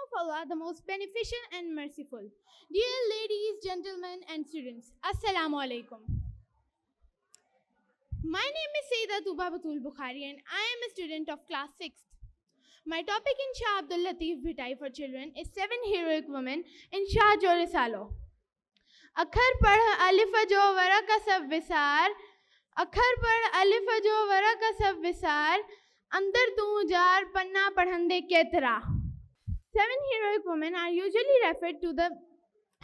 of Allah, the most beneficent and merciful. Dear ladies, gentlemen, and students, Assalamu alaikum. My name is Sayyida Tuba Batul Bukhari and I am a student of class 6th. My topic in Shah Abdul Latif Bhitai for children is 7 heroic women in Shah Jore Salo. अखर पढ़ अलिफ जो वरा का सब विसार, अखर पढ़ अलिफ जो वरा का सब विसार, अंदर तू jar Panna पढ़ंदे केतरा. 7 heroic women are usually referred to the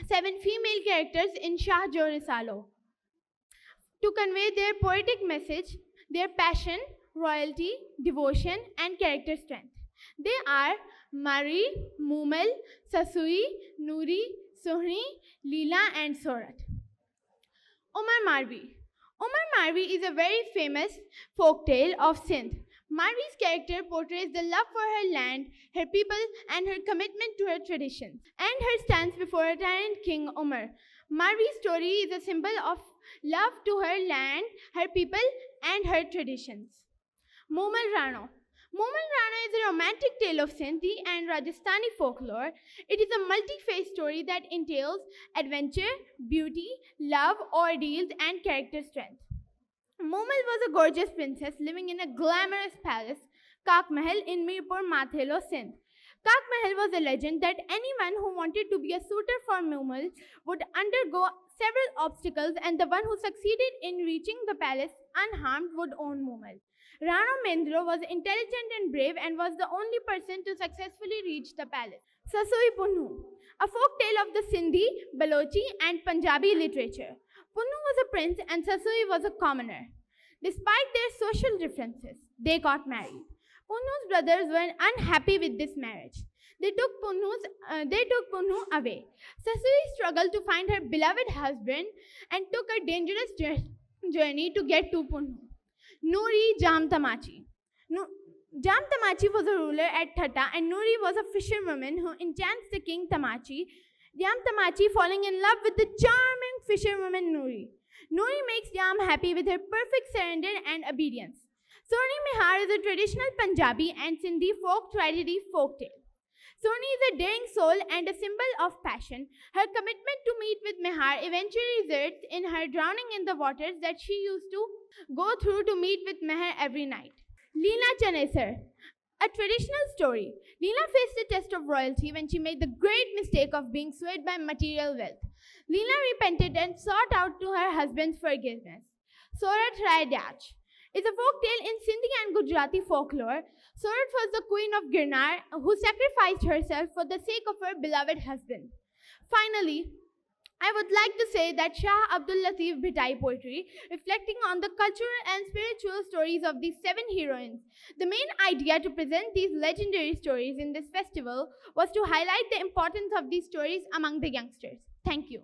7 female characters in Shah Jore Salo to convey their poetic message, their passion, royalty, devotion, and character strength. They are Mari, Mumal, Sasui, Nuri, Sohni, Leela, and Sorat. Omar Marvi. Omar Marvi is a very famous folk tale of Sindh. Marvi's character portrays the love for her land, her people, and her commitment to her traditions, and her stance before a tyrant King Omar. Marvi's story is a symbol of love to her land, her people, and her traditions. Momal Rano. Momal Rana is a romantic tale of Sindhi and Rajasthani folklore. It is a multi-phase story that entails adventure, beauty, love, ordeals, and character strength. Momal was a gorgeous princess living in a glamorous palace, Kak Mahal, in Mirpur Mathelo, Sindh. Kak Mahal was a legend that anyone who wanted to be a suitor for Momal would undergo several obstacles, and the one who succeeded in reaching the palace unharmed would own Momal. Rano Mendro was intelligent and brave and was the only person to successfully reach the palace. Sasui Punhu, a folk tale of the Sindhi, Balochi, and Punjabi literature. Punnu was a prince and Sasui was a commoner. Despite their social differences, they got married. Punnu's brothers were unhappy with this marriage. They took Punnu away. Sasui struggled to find her beloved husband and took a dangerous journey to get to Punnu. Nuri Jam Tamachi. Jam Tamachi was a ruler at Thatta and Nuri was a fisherwoman who enchants the king Tamachi. Jam Tamachi falling in love with the charming fisherwoman Nuri. Nuri makes Jam happy with her perfect surrender and obedience. Soni Mehar is a traditional Punjabi and Sindhi folk tragedy folktale. Soni is a daring soul and a symbol of passion. Her commitment to meet with Mehar eventually results in her drowning in the waters that she used to go through to meet with Mehar every night. Leela Chanesar, a traditional story. Leela faced a test of royalty when she made the great mistake of being swayed by material wealth. Leela repented and sought out to her husband's forgiveness. Sorat Raidach is a folk tale in Sindhi and Gujarati folklore. Sorat was the queen of Girnar who sacrificed herself for the sake of her beloved husband. Finally, I would like to say that Shah Abdul Latif Bhitai poetry, reflecting on the cultural and spiritual stories of these 7 heroines. The main idea to present these legendary stories in this festival was to highlight the importance of these stories among the youngsters. Thank you.